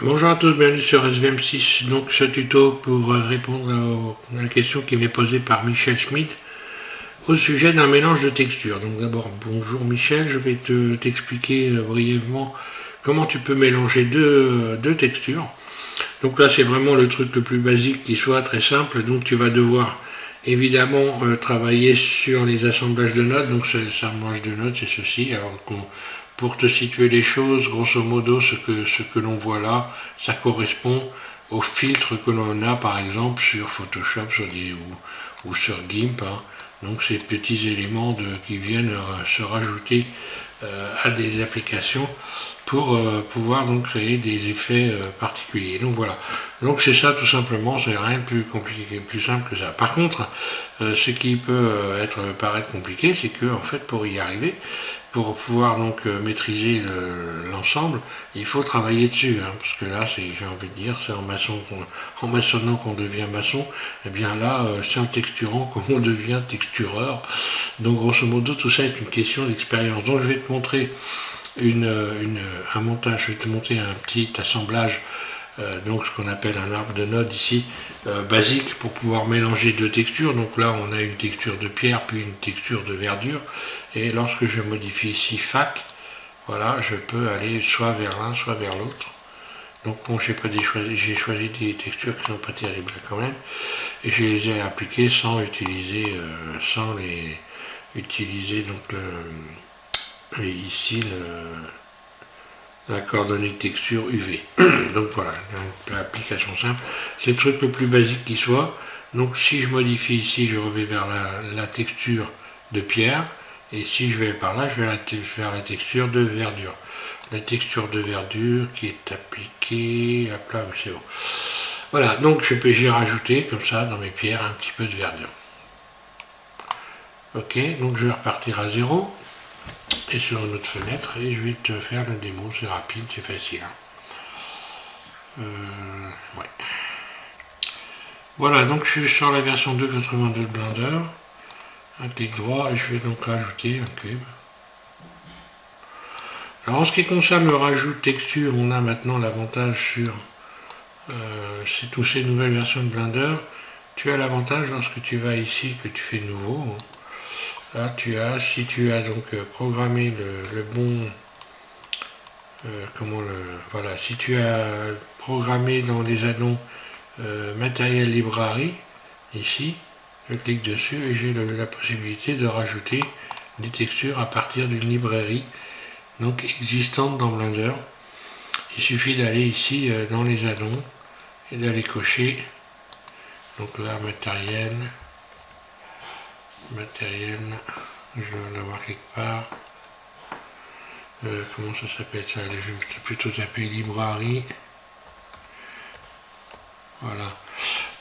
Bonjour à tous, bienvenue sur SVM6. Donc ce tuto pour répondre à la question qui m'est posée par Michel Schmidt au sujet d'un mélange de textures. Donc d'abord bonjour Michel, je vais t'expliquer brièvement comment tu peux mélanger deux textures. Donc là c'est vraiment le truc le plus basique qui soit très simple. Donc tu vas devoir évidemment travailler sur les assemblages de notes. Donc ce assemblage de notes c'est ceci. Alors pour te situer les choses, grosso modo, ce que l'on voit là, ça correspond aux filtres que l'on a par exemple sur Photoshop ou sur GIMP. Hein. Donc ces petits éléments qui viennent se rajouter à des applications pour pouvoir donc créer des effets particuliers. Donc voilà. Donc c'est ça tout simplement, c'est rien de plus compliqué, plus simple que ça. Par contre, ce qui peut paraître compliqué, c'est que en fait pour y arriver, pour pouvoir donc maîtriser l'ensemble, il faut travailler dessus, hein, parce que là, j'ai envie de dire, c'est en maçonnant qu'on devient maçon, et bien là, c'est en texturant qu'on devient textureur. Donc grosso modo, tout ça est une question d'expérience. Donc je vais te montrer un montage, je vais te montrer un petit assemblage, donc ce qu'on appelle un arbre de nodes ici, basique pour pouvoir mélanger deux textures. Donc là, on a une texture de pierre, puis une texture de verdure. Et lorsque je modifie ici FAC, voilà, je peux aller soit vers l'un, soit vers l'autre. Donc bon, j'ai choisi des textures qui ne sont pas terribles quand même, et je les ai appliquées sans utiliser donc ici la coordonnée de texture UV. Donc voilà, l'application simple, c'est le truc le plus basique qui soit. Donc si je modifie ici, je reviens vers la texture de pierre. Et si je vais par là, je vais faire la texture de verdure. La texture de verdure qui est appliquée, hop là, c'est bon. Voilà, donc j'ai rajouté comme ça dans mes pierres un petit peu de verdure. Ok, donc je vais repartir à 0 et sur une autre fenêtre et je vais te faire la démo, c'est rapide, c'est facile. Hein. Ouais. Voilà, donc je suis sur la version 2.82 de Blender. Un clic droit et je vais donc rajouter un cube. Alors en ce qui concerne le rajout de texture, on a maintenant l'avantage sur tous ces nouvelles versions de Blender. Tu as l'avantage lorsque tu vas ici, que tu fais nouveau. Là si tu as donc programmé le bon, voilà, si tu as programmé dans les addons matériel librairie, ici, je clique dessus et j'ai la possibilité de rajouter des textures à partir d'une librairie donc existante dans Blender. Il suffit d'aller ici dans les addons et d'aller cocher. Donc là, matériel, je vais l'avoir quelque part. Comment ça s'appelle ça? Je vais plutôt taper librairie. Voilà.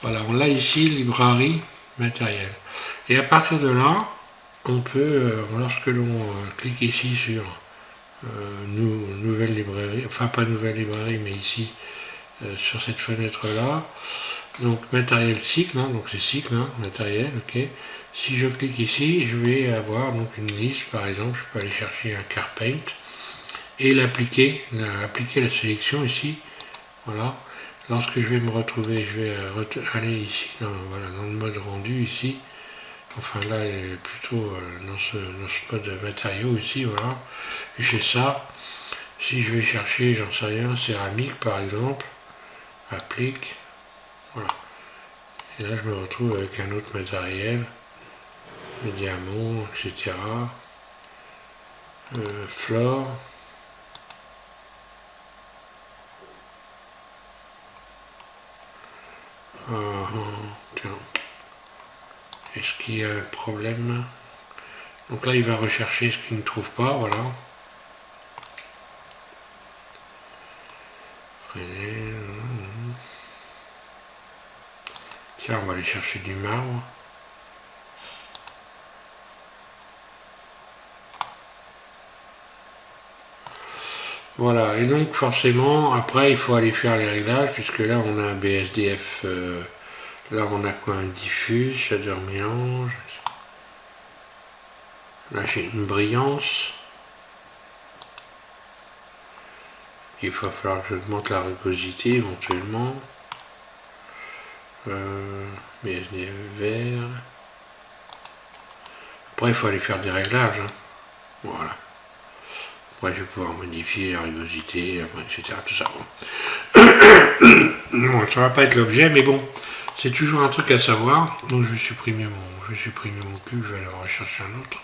Voilà, on l'a ici, librairie, matériel. Et à partir de là, on peut, lorsque l'on clique ici sur nouvelle librairie, enfin pas nouvelle librairie, mais ici, sur cette fenêtre là, donc matériel cycle, hein, donc c'est cycle, hein, matériel, ok. Si je clique ici, je vais avoir donc une liste, par exemple, je peux aller chercher un car paint et appliquer la sélection ici, voilà. Lorsque je vais me retrouver, je vais aller ici, dans le mode rendu ici, enfin là, plutôt dans ce mode matériaux ici, voilà. J'ai ça. Si je vais chercher, j'en sais rien, céramique par exemple, applique, voilà. Et là, je me retrouve avec un autre matériel, le diamant, etc. Flore. Tiens. Est-ce qu'il y a un problème? Donc là, il va rechercher ce qu'il ne trouve pas, voilà. Tiens, on va aller chercher du marbre. Voilà, et donc forcément, après, il faut aller faire les réglages, puisque là, on a un BSDF, là, on a quoi? Un diffus, shader mélange. Là, j'ai une brillance. Ok, il va falloir que j'augmente la rugosité éventuellement. BSD vert. Après, il faut aller faire des réglages. Hein. Voilà. Après, je vais pouvoir modifier la rugosité, etc. Tout ça. Bon, ça va pas être l'objet, mais bon, c'est toujours un truc à savoir. Donc, je vais supprimer mon cube, je vais aller en rechercher un autre.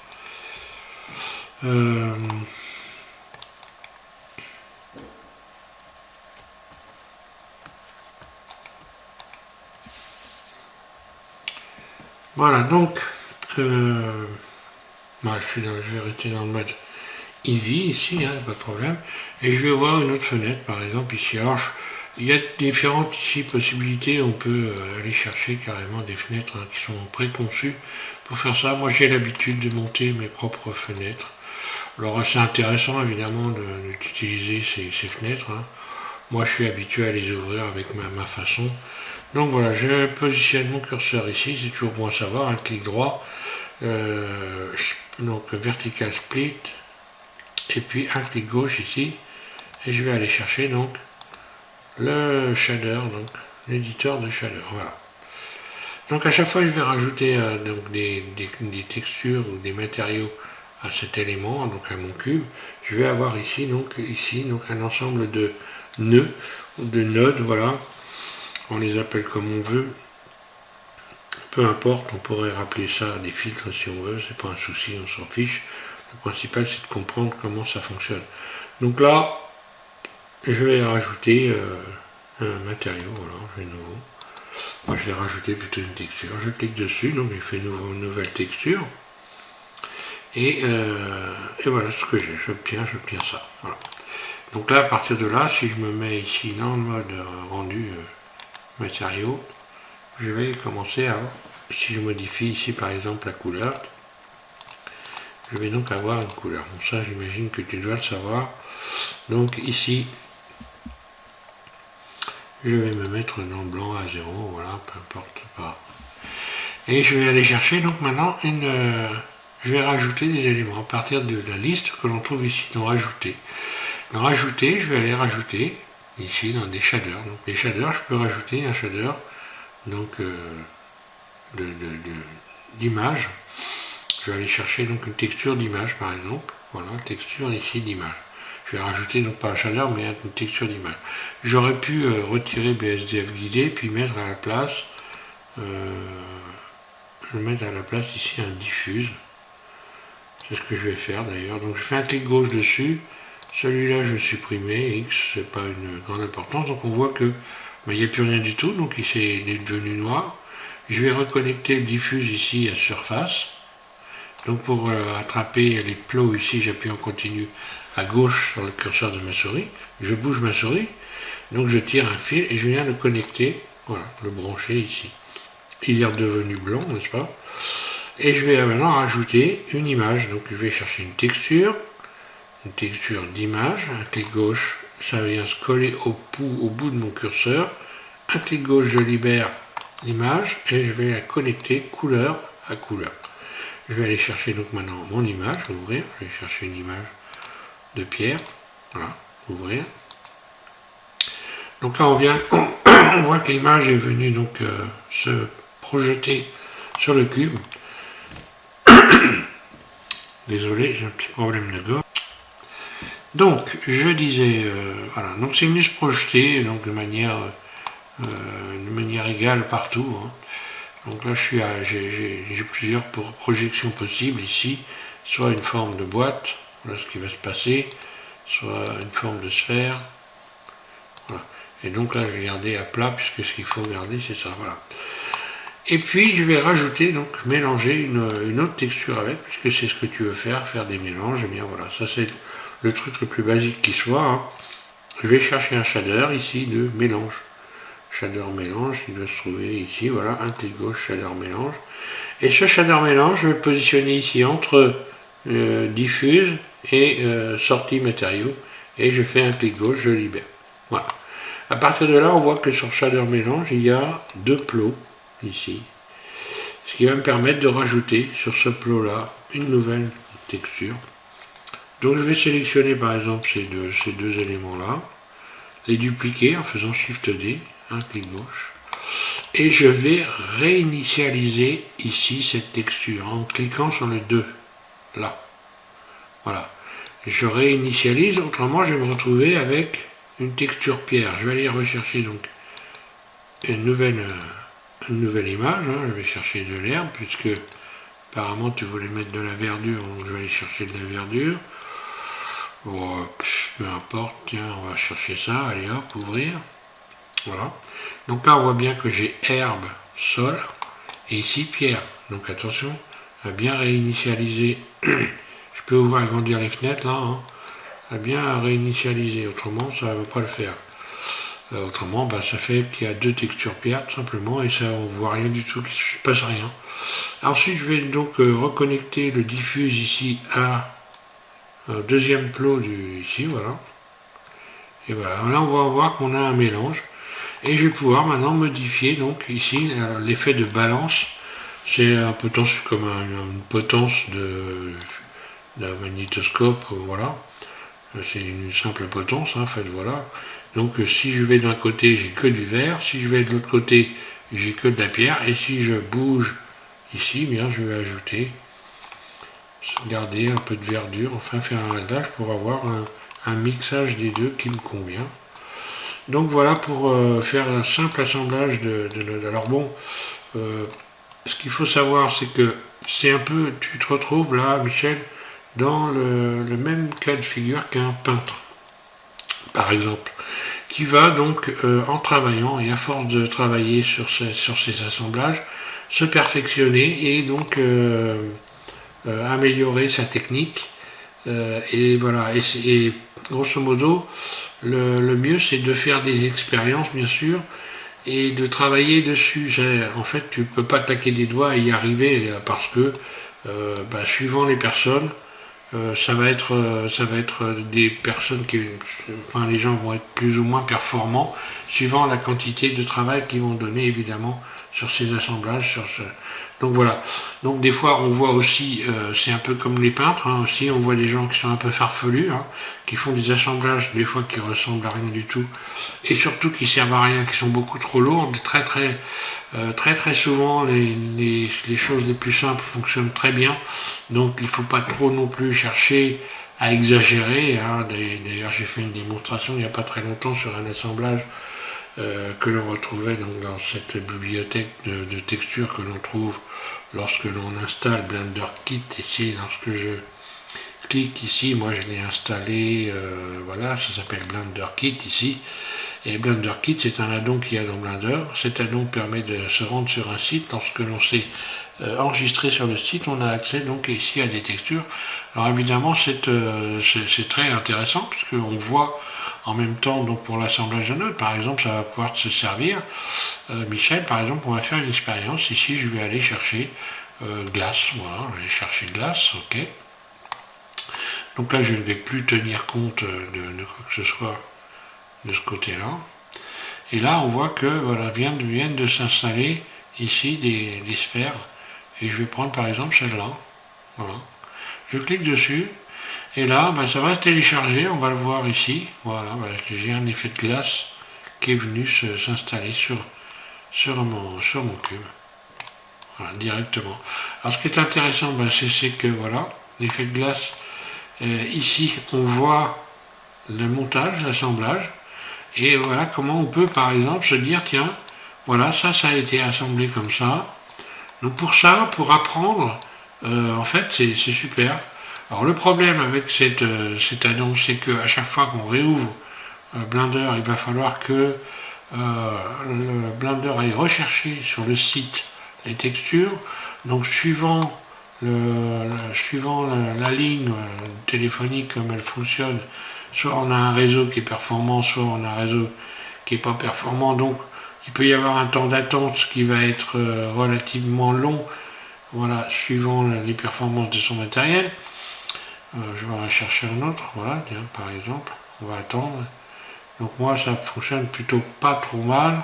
Voilà, donc, bah, je vais rester dans le mode Eevee ici, hein, pas de problème. Et je vais voir une autre fenêtre, par exemple, ici. Alors, il y a différentes ici possibilités. On peut aller chercher carrément des fenêtres hein, qui sont préconçues pour faire ça. Moi, j'ai l'habitude de monter mes propres fenêtres. Alors, c'est intéressant, évidemment, d'utiliser ces fenêtres. Hein. Moi, je suis habitué à les ouvrir avec ma façon. Donc voilà, je positionne mon curseur ici, c'est toujours bon à savoir, un clic droit, donc vertical split, et puis un clic gauche ici, et je vais aller chercher donc le shader, donc l'éditeur de shader, voilà. Donc à chaque fois je vais rajouter donc des textures ou des matériaux à cet élément, donc à mon cube, je vais avoir ici donc un ensemble de nœuds ou de nodes, voilà. On les appelle comme on veut, peu importe, on pourrait rappeler ça des filtres si on veut, c'est pas un souci, on s'en fiche. Le principal c'est de comprendre comment ça fonctionne. Donc là, je vais rajouter un matériau, voilà, je vais nouveau. Moi je vais rajouter plutôt une texture, je clique dessus, donc il fait une nouvelle texture. Et voilà ce que j'ai, j'obtiens ça. Voilà. Donc là, à partir de là, si je me mets ici dans le mode rendu matériaux, je vais commencer à, si je modifie ici par exemple la couleur, je vais donc avoir une couleur. Bon, ça j'imagine que tu dois le savoir. Donc ici, je vais me mettre dans le blanc à 0, voilà, peu importe pas. Et je vais aller chercher donc maintenant je vais rajouter des éléments à partir de la liste que l'on trouve ici, dans rajouter. Dans rajouter, je vais aller rajouter ici dans des shaders. Donc les shaders, je peux rajouter un shader donc d'image. Je vais aller chercher donc une texture d'image par exemple. Voilà, texture ici d'image. Je vais rajouter donc pas un shader mais une texture d'image. J'aurais pu retirer BSDF guidé puis mettre à la place ici un diffuse. C'est ce que je vais faire d'ailleurs. Donc je fais un clic gauche dessus. Celui-là je vais supprimer. X c'est pas une grande importance. Donc on voit que il n'y a plus rien du tout. Donc il s'est devenu noir. Je vais reconnecter le diffuse ici à surface. Donc pour attraper les plots ici, j'appuie en continu à gauche sur le curseur de ma souris. Je bouge ma souris. Donc je tire un fil et je viens le connecter. Voilà, le brancher ici. Il est redevenu blanc, n'est-ce pas? Et je vais maintenant rajouter une image. Donc je vais chercher une texture d'image. Un clic gauche, ça vient se coller au bout de mon curseur. Un clic gauche, je libère l'image et je vais la connecter couleur à couleur. Je vais aller chercher donc maintenant mon image, ouvrir. Je vais chercher une image de pierre. Voilà, ouvrir. Donc là on voit que l'image est venue donc se projeter sur le cube. Désolé, j'ai un petit problème de gorge. Donc, je disais, voilà, donc c'est venu se projeter donc de manière égale partout. Hein. Donc là, j'ai plusieurs projections possibles ici, soit une forme de boîte, voilà ce qui va se passer, soit une forme de sphère. Voilà. Et donc là, je vais garder à plat, puisque ce qu'il faut garder, c'est ça, voilà. Et puis, je vais rajouter, donc mélanger une autre texture avec, puisque c'est ce que tu veux faire des mélanges, et bien voilà, ça c'est le truc le plus basique qui soit. Hein. Je vais chercher un shader ici de mélange. Shader mélange, il doit se trouver ici, voilà, un clic gauche, shader mélange. Et ce shader mélange, je vais le positionner ici entre diffuse et sortie matériaux. Et je fais un clic gauche, je libère. Voilà. À partir de là, on voit que sur shader mélange, il y a deux plots ici. Ce qui va me permettre de rajouter sur ce plot là une nouvelle texture. Donc je vais sélectionner par exemple ces deux éléments là. les dupliquer en faisant Shift D, un clic gauche. Et je vais réinitialiser ici cette texture en cliquant sur le 2, là. Voilà. Je réinitialise, autrement je vais me retrouver avec une texture pierre. Je vais aller rechercher donc une nouvelle image. Hein. Je vais chercher de l'herbe, puisque apparemment tu voulais mettre de la verdure, donc je vais aller chercher de la verdure. Bon, peu importe, tiens, on va chercher ça, allez hop, ouvrir. Voilà. Donc là on voit bien que j'ai herbe, sol, et ici pierre. Donc attention à bien réinitialiser. Je peux ouvrir et agrandir les fenêtres là, hein. À bien réinitialiser, autrement ça ne va pas le faire. Autrement, ça fait qu'il y a deux textures pierre tout simplement, et ça on voit rien du tout, qu'il ne se passe rien. Ensuite je vais donc reconnecter le diffuse ici à deuxième plot ici, voilà. Et voilà, là on va voir qu'on a un mélange. Et je vais pouvoir maintenant modifier donc ici l'effet de balance. C'est un potence comme une potence d'un magnétoscope, voilà. C'est une simple potence, en fait, voilà. Donc si je vais d'un côté, j'ai que du vert. Si je vais de l'autre côté, j'ai que de la pierre. Et si je bouge ici, bien, je vais ajouter, garder un peu de verdure, enfin faire un réglage pour avoir un mixage des deux qui me convient. Donc voilà pour faire un simple assemblage alors bon, ce qu'il faut savoir, c'est que c'est un peu, tu te retrouves là, Michel, dans le même cas de figure qu'un peintre, par exemple, qui va donc, en travaillant et à force de travailler sur ces assemblages, se perfectionner et donc améliorer sa technique. Et voilà, et grosso modo, le mieux c'est de faire des expériences bien sûr et de travailler dessus. En fait, tu peux pas taquer des doigts et y arriver parce que suivant les personnes, ça va être des personnes enfin les gens vont être plus ou moins performants suivant la quantité de travail qu'ils vont donner évidemment sur ces assemblages, donc voilà. Donc des fois on voit aussi, c'est un peu comme les peintres, hein, aussi on voit des gens qui sont un peu farfelus, hein, qui font des assemblages des fois qui ressemblent à rien du tout, et surtout qui servent à rien, qui sont beaucoup trop lourds, très souvent les choses les plus simples fonctionnent très bien, donc il ne faut pas trop non plus chercher à exagérer, hein. D'ailleurs j'ai fait une démonstration il n'y a pas très longtemps sur un assemblage que l'on retrouvait donc dans cette bibliothèque de textures que l'on trouve lorsque l'on installe Blender Kit. Ici, lorsque je clique ici, moi je l'ai installé, voilà, ça s'appelle Blender Kit ici. Et Blender Kit, c'est un addon qu'il y a dans Blender. Cet addon permet de se rendre sur un site. Lorsque l'on s'est enregistré sur le site, on a accès donc ici à des textures. Alors évidemment, c'est très intéressant puisqu'on voit en même temps, donc pour l'assemblage de notes, par exemple, ça va pouvoir se servir. Michel, par exemple, on va faire une expérience. Ici, je vais aller chercher glace. Voilà, je vais aller chercher glace, ok. Donc là, je ne vais plus tenir compte de quoi que ce soit de ce côté-là. Et là, on voit que voilà, viennent de s'installer ici des sphères. Et je vais prendre par exemple celle-là. Voilà. Je clique dessus. Et là, ça va se télécharger, on va le voir ici. Voilà, j'ai un effet de glace qui est venu s'installer sur mon cube. Voilà, directement. Alors ce qui est intéressant, c'est que voilà, l'effet de glace, ici on voit le montage, l'assemblage, et voilà comment on peut par exemple se dire, tiens, voilà, ça a été assemblé comme ça. Donc pour ça, pour apprendre, en fait c'est super. Alors le problème avec cet addon, c'est qu'à chaque fois qu'on réouvre Blender, il va falloir que le Blender aille rechercher sur le site les textures. Donc suivant la ligne téléphonique comme elle fonctionne, soit on a un réseau qui est performant, soit on a un réseau qui n'est pas performant. Donc il peut y avoir un temps d'attente qui va être relativement long, voilà, suivant les performances de son matériel. Je vais en chercher un autre, voilà, tiens, par exemple, on va attendre. Donc moi ça fonctionne plutôt pas trop mal.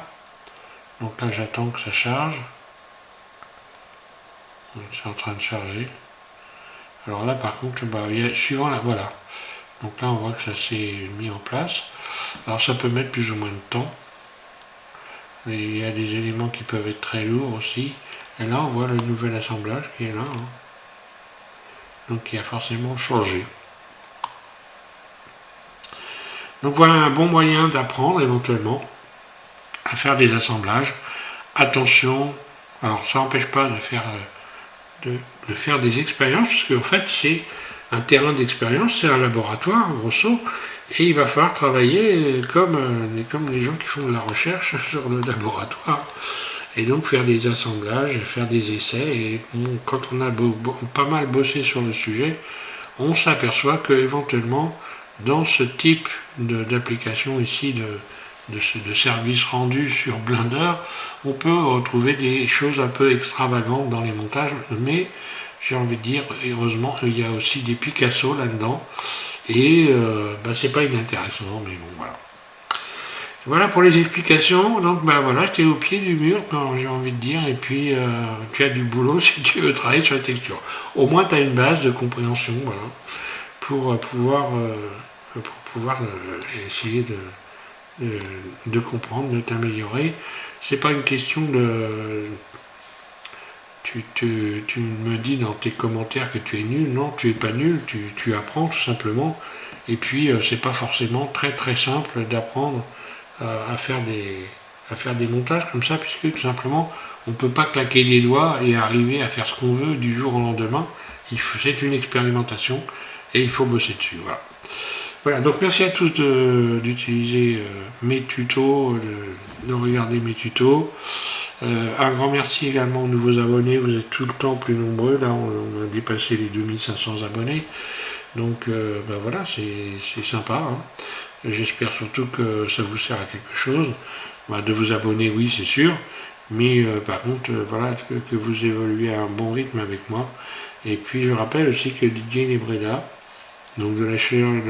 Donc là j'attends que ça charge. C'est en train de charger. Alors là par contre, suivant la, voilà. Donc là on voit que ça s'est mis en place. Alors ça peut mettre plus ou moins de temps. Et il y a des éléments qui peuvent être très lourds aussi. Et là on voit le nouvel assemblage qui est là. Donc qui a forcément changé. Donc voilà un bon moyen d'apprendre éventuellement à faire des assemblages. Attention, alors ça n'empêche pas de faire des expériences, parce qu'en fait c'est un terrain d'expérience, c'est un laboratoire grosso, et il va falloir travailler comme les gens qui font de la recherche sur le laboratoire, et donc faire des assemblages, faire des essais, et bon, quand on a pas mal bossé sur le sujet, on s'aperçoit que éventuellement dans ce type d'application ici de services rendus sur Blender, on peut retrouver des choses un peu extravagantes dans les montages, mais j'ai envie de dire, heureusement, il y a aussi des Picasso là-dedans, et c'est pas inintéressant, mais bon, voilà. Voilà pour les explications, donc voilà, tu es au pied du mur, quand j'ai envie de dire, et puis tu as du boulot si tu veux travailler sur la texture. Au moins, tu as une base de compréhension, voilà, pour pouvoir essayer de comprendre, de t'améliorer. C'est pas une question de... Tu me dis dans tes commentaires que tu es nul. Non, tu es pas nul, tu apprends tout simplement. Et puis c'est pas forcément très très simple d'apprendre à faire des montages comme ça, puisque tout simplement on ne peut pas claquer les doigts et arriver à faire ce qu'on veut du jour au lendemain. C'est une expérimentation et il faut bosser dessus. Voilà. Voilà, donc merci à tous d'utiliser mes tutos, de regarder mes tutos. Un grand merci également aux nouveaux abonnés, vous êtes tout le temps plus nombreux, là on a dépassé les 2500 abonnés. Donc voilà, c'est sympa. Hein. J'espère surtout que ça vous sert à quelque chose. De vous abonner, oui, c'est sûr. Mais par contre, voilà, que vous évoluez à un bon rythme avec moi. Et puis je rappelle aussi que DJ Nebreda, donc de la chaîne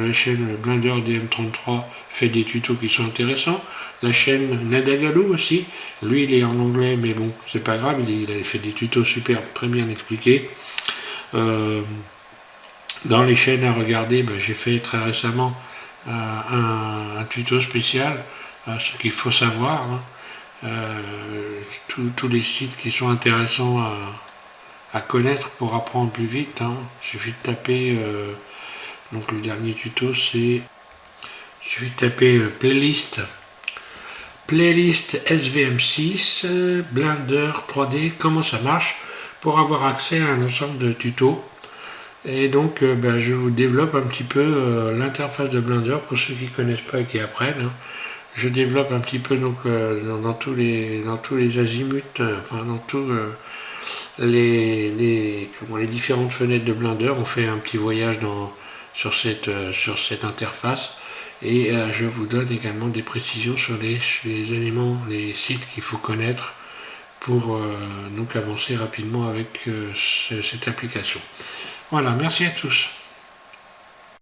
Blender DM33, fait des tutos qui sont intéressants. La chaîne Nadagalou aussi, lui il est en anglais, mais bon, c'est pas grave, il a fait des tutos super, très bien expliqués. Dans les chaînes à regarder, j'ai fait très récemment un tuto spécial, ce qu'il faut savoir. Hein. Tous les sites qui sont intéressants à connaître pour apprendre plus vite. Hein. Il suffit de taper, donc le dernier tuto c'est, il suffit de taper playlist SVM6, Blender 3D, comment ça marche, pour avoir accès à un ensemble de tutos. Et donc je vous développe un petit peu l'interface de Blender pour ceux qui ne connaissent pas et qui apprennent. Hein. Je développe un petit peu donc dans tous les azimuts, dans tous les différentes fenêtres de Blender. On fait un petit voyage sur cette interface. Et je vous donne également des précisions sur les éléments, les sites qu'il faut connaître pour donc avancer rapidement avec cette application. Voilà, merci à tous.